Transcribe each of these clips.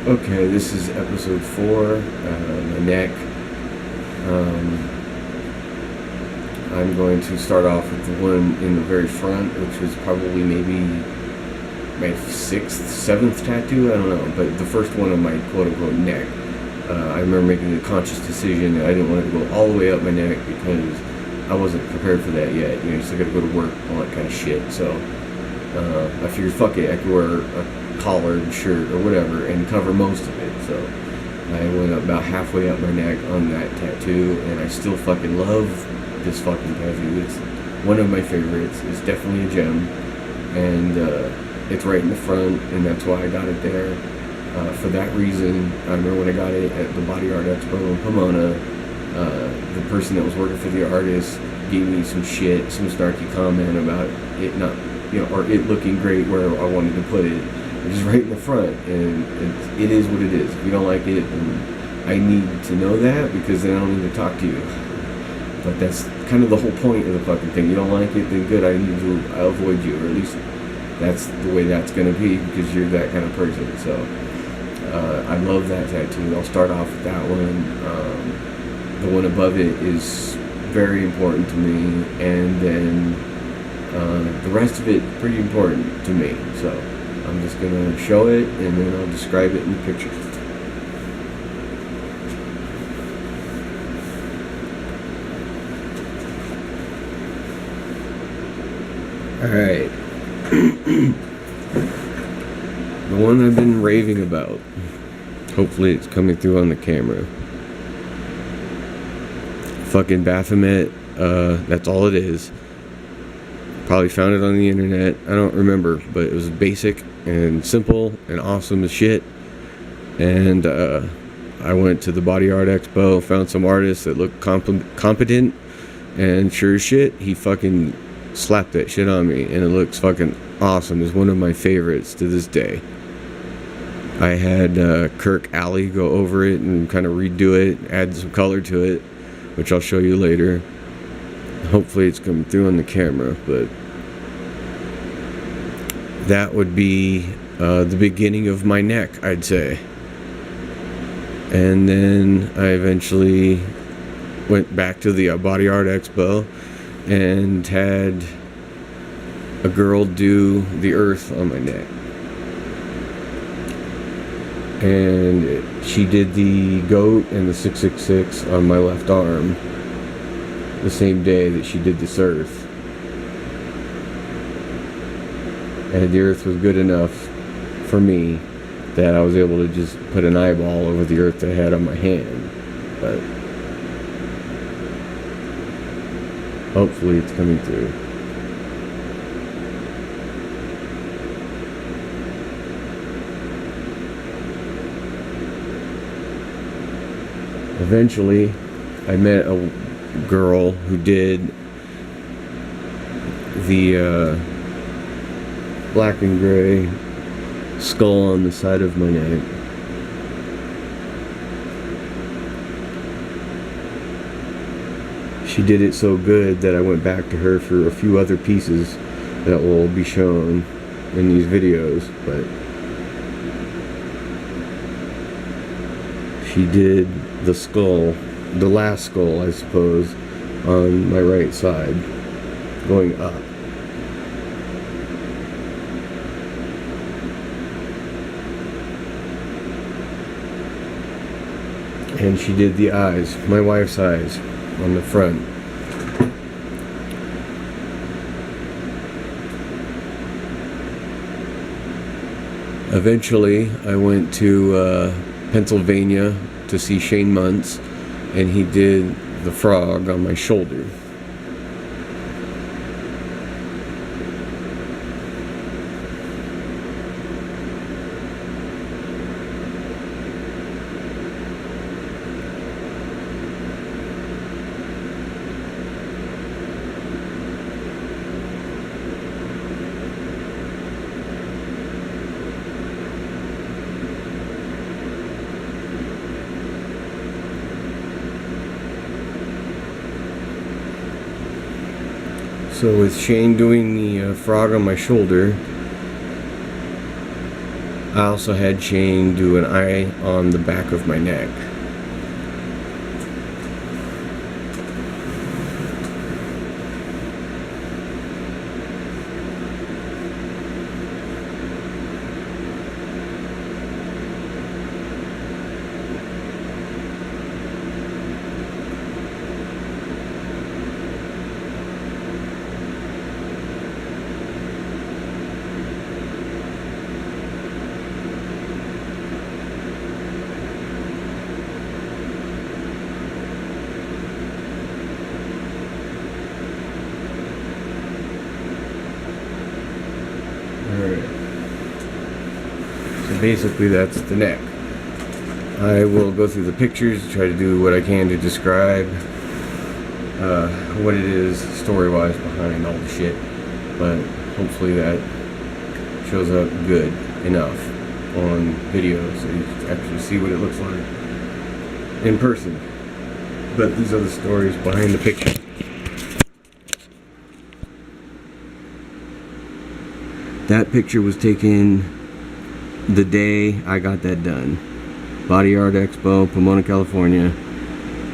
Okay, this is episode 4, my neck. I'm going to start off with the one in the very front, which was probably maybe my 6th, 7th tattoo, I don't know, but the first one on my quote-unquote neck. I remember making a conscious decision that I didn't want it to go all the way up my neck because I wasn't prepared for that yet. You still gotta go to work, all that kind of shit, so I figured, fuck it, I could wear a collared shirt or whatever and cover most of it. So I went about halfway up my neck on that tattoo, and I still fucking love this fucking tattoo. It's one of my favorites. It's definitely a gem, and it's right in the front, and that's why I got it there. For that reason, I remember when I got it at the Body Art Expo in Pomona, the person that was working for the artist gave me some shit, some snarky comment about it not, or it looking great where I wanted to put it. It's right in the front, and it is what it is. If you don't like it, then I need to know that, because then I don't need to talk to you. But that's kind of the whole point of the fucking thing. You don't like it, then good, I'll avoid you, or at least that's the way that's going to be, because you're that kind of person. So I love that tattoo. I'll start off with that one. The one above it is very important to me, and then the rest of it pretty important to me. So I'm just going to show it, and then I'll describe it in the picture. Alright. The one I've been raving about. Hopefully it's coming through on the camera. Fucking Baphomet. That's all it is. Probably found it on the internet. I don't remember, but it was basic and simple and awesome as shit. And I went to the Body Art Expo, found some artists that looked competent, and sure as shit, he fucking slapped that shit on me, and it looks fucking awesome. It's one of my favorites to this day. I had Kirk Alley go over it and kind of redo it, add some color to it, which I'll show you later. Hopefully it's coming through on the camera, but that would be the beginning of my neck, I'd say. And then I eventually went back to the Body Art Expo and had a girl do the earth on my neck. And she did the goat and the 666 on my left arm the same day that she did this earth. And the earth was good enough for me that I was able to just put an eyeball over the earth I had on my hand. But hopefully it's coming through. Eventually, I met a girl who did the black and gray skull on the side of my neck. She did it so good that I went back to her for a few other pieces that will be shown in these videos, but she did the skull, the last skull, I suppose, on my right side, going up. And she did the eyes, my wife's eyes, on the front. Eventually, I went to Pennsylvania to see Shane Munce, and he did the frog on my shoulder. So with Shane doing the frog on my shoulder, I also had Shane do an eye on the back of my neck. Alright. So basically that's the neck. I will go through the pictures, try to do what I can to describe what it is story-wise behind all the shit. But hopefully that shows up good enough on video so you can actually see what it looks like in person. But these are the stories behind the picture. That picture was taken the day I got that done. Body Art Expo, Pomona, California.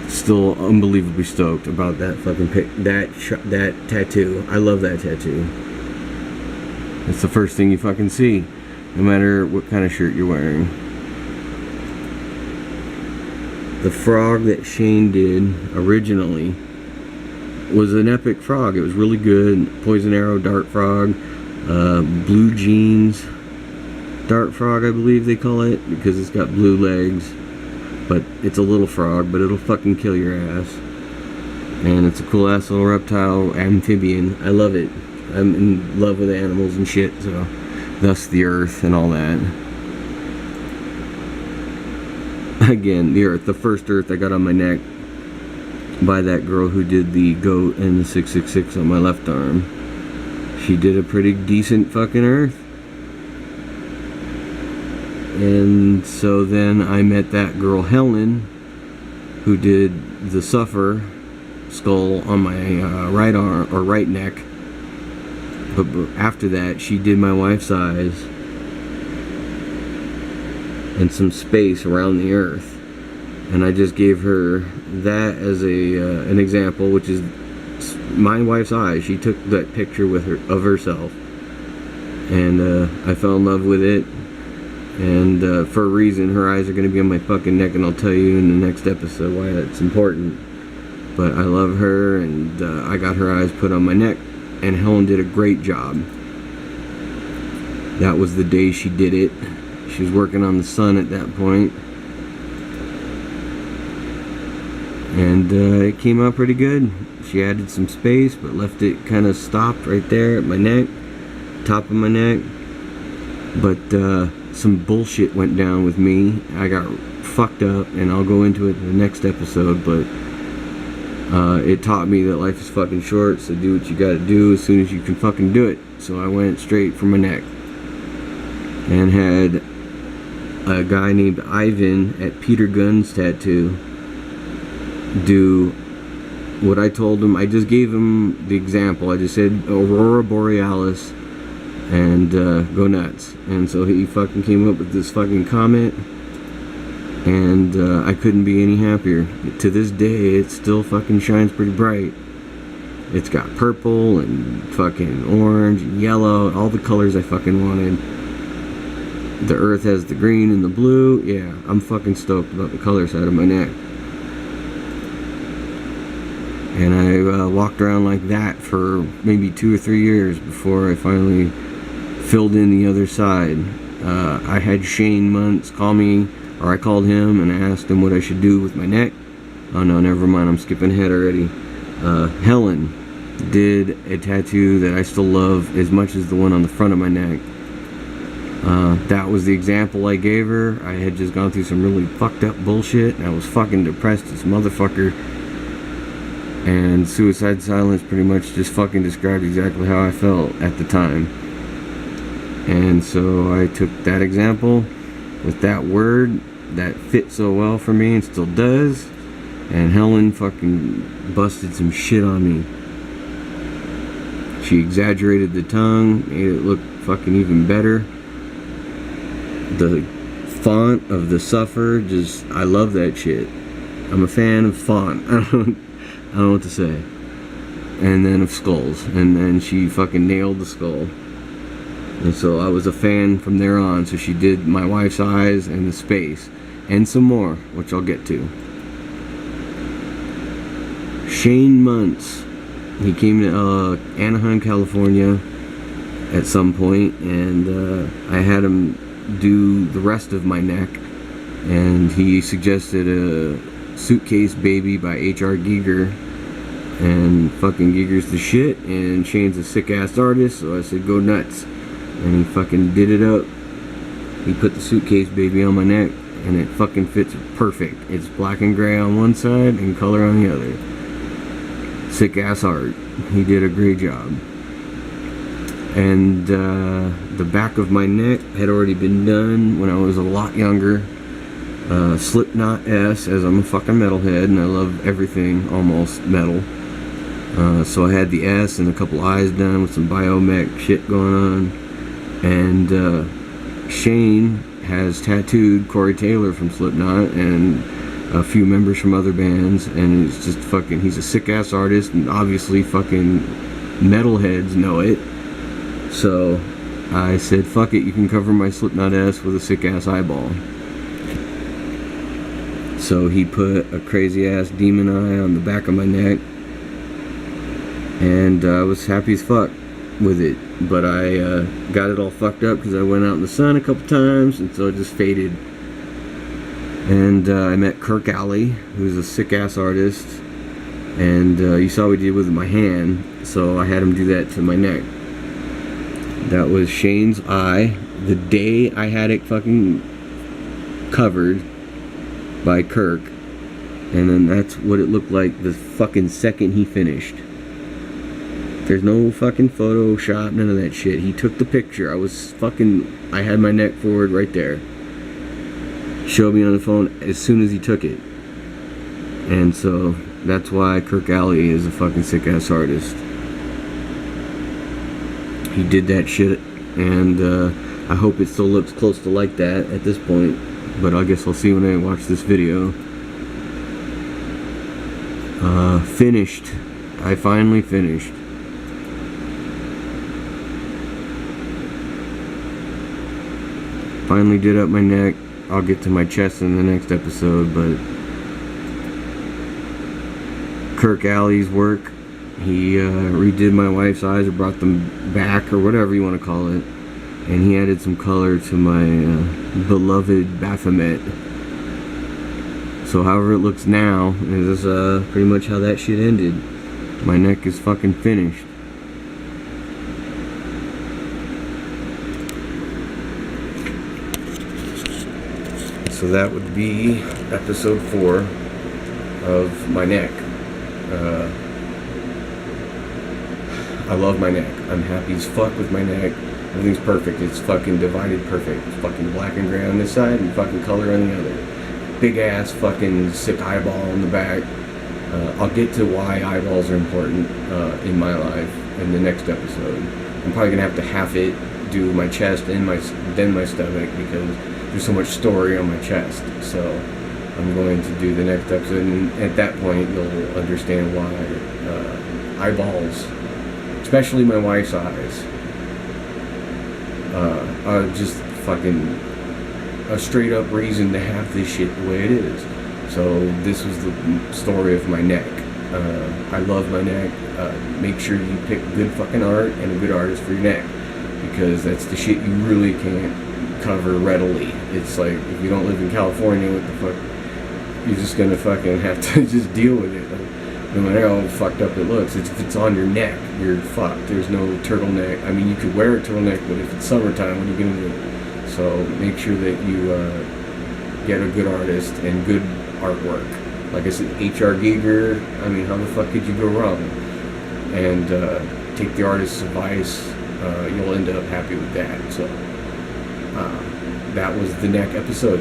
Still unbelievably stoked about that fucking that tattoo. I love that tattoo. It's the first thing you fucking see, no matter what kind of shirt you're wearing. The frog that Shane did originally was an epic frog. It was really good. Poison arrow dart frog. Blue jeans dart frog, I believe they call it, because it's got blue legs, but it's a little frog, but it'll fucking kill your ass. And it's a cool ass little reptile amphibian. I love it. I'm in love with animals and shit, so thus the earth and all that. Again, the earth, the first earth I got on my neck by that girl who did the goat and the 666 on my left arm. She did a pretty decent fucking earth. And so then I met that girl Helen, who did the suffer skull on my right arm or right neck. But after that, she did my wife's eyes and some space around the earth. And I just gave her that as an example, which is my wife's eyes. She took that picture with her of herself, and I fell in love with it. And for a reason, her eyes are going to be on my fucking neck, and I'll tell you in the next episode why that's important. But I love her, and I got her eyes put on my neck, and Helen did a great job. That was the day she did it. She was working on the sun at that point, and it came out pretty good. She added some space, but left it kind of stopped right there at my neck, top of my neck. But some bullshit went down with me. I got fucked up, and I'll go into it in the next episode, but it taught me that life is fucking short, so do what you gotta do as soon as you can fucking do it. So I went straight for my neck and had a guy named Ivan at Peter Gunn's Tattoo do what I told him. I just gave him the example. I just said Aurora Borealis and go nuts. And so he fucking came up with this fucking comment, and I couldn't be any happier. To this day, it still fucking shines pretty bright. It's got purple and fucking orange and yellow, all the colors I fucking wanted. The earth has the green and the blue. Yeah, I'm fucking stoked about the color side of my neck. And I walked around like that for maybe 2 or 3 years before I finally filled in the other side. I had Shane Munce call me, or I called him and asked him what I should do with my neck. Oh no, never mind, I'm skipping ahead already. Helen did a tattoo that I still love as much as the one on the front of my neck. That was the example I gave her. I had just gone through some really fucked up bullshit, and I was fucking depressed as a motherfucker. And Suicide Silence pretty much just fucking described exactly how I felt at the time. And so I took that example with that word that fit so well for me and still does, and Helen fucking busted some shit on me. She exaggerated the tongue, made it look fucking even better. The font of the Suffer, I love that shit. I'm a fan of font. I don't know what to say. And then of skulls. And then she fucking nailed the skull. And so I was a fan from there on. So she did my wife's eyes and the space. And some more, which I'll get to. Shane Munce. He came to Anaheim, California at some point, and I had him do the rest of my neck, and he suggested a Suitcase Baby by H.R. Giger, and fucking Giger's the shit, and Shane's a sick-ass artist, so I said go nuts, and he fucking did it up. He put the Suitcase Baby on my neck, and it fucking fits perfect. It's black and gray on one side and color on the other. Sick ass art. He did a great job. And the back of my neck had already been done when I was a lot younger. Slipknot S, as I'm a fucking metalhead and I love everything almost metal. So I had the S and a couple eyes done with some biomech shit going on. And Shane has tattooed Corey Taylor from Slipknot and a few members from other bands, and it's just fucking, he's a sick ass artist, and obviously fucking metalheads know it. So I said, fuck it, you can cover my Slipknot S with a sick ass eyeball. So he put a crazy ass demon eye on the back of my neck, and I was happy as fuck with it. But I got it all fucked up because I went out in the sun a couple times, and so it just faded. And I met Kirk Alley, who's a sick-ass artist, and you saw what he did with my hand, so I had him do that to my neck. That was Shane's eye, the day I had it fucking covered by Kirk, and then that's what it looked like the fucking second he finished. There's no fucking Photoshop, none of that shit. He took the picture. I had my neck forward right there. Showed me on the phone as soon as he took it. And so that's why Kirk Alley is a fucking sick ass artist. He did that shit, and I hope it still looks close to like that at this point, but I guess I'll see when I watch this video. Finished. I finally finished. Finally did up my neck. I'll get to my chest in the next episode, but Kirk Alley's work, he redid my wife's eyes, or brought them back, or whatever you want to call it, and he added some color to my beloved Baphomet. So however it looks now is pretty much how that shit ended. My neck is fucking finished. So that would be episode 4 of my neck. I love my neck. I'm happy as fuck with my neck. Everything's perfect. It's fucking divided perfect. It's fucking black and gray on this side and fucking color on the other. Big ass fucking sick eyeball on the back. I'll get to why eyeballs are important in my life in the next episode. I'm probably gonna have to half it, do my chest and then my stomach, because there's so much story on my chest. So I'm going to do the next episode, and at that point you'll understand why eyeballs, especially my wife's eyes, are just fucking a straight up reason to have this shit the way it is. So this was the story of my neck. I love my neck. Make sure you pick good fucking art and a good artist for your neck, because that's the shit you really can't cover readily. It's like, if you don't live in California, what the fuck, you're just gonna fucking have to just deal with it. Like, no matter how fucked up it looks, if it's on your neck, you're fucked. There's no turtleneck. I mean, you could wear a turtleneck, but if it's summertime, what are you gonna do? So make sure that you get a good artist and good artwork. Like I said, H.R. Giger, I mean, how the fuck could you go wrong? And take the artist's advice. You'll end up happy with that. So that was the neck episode.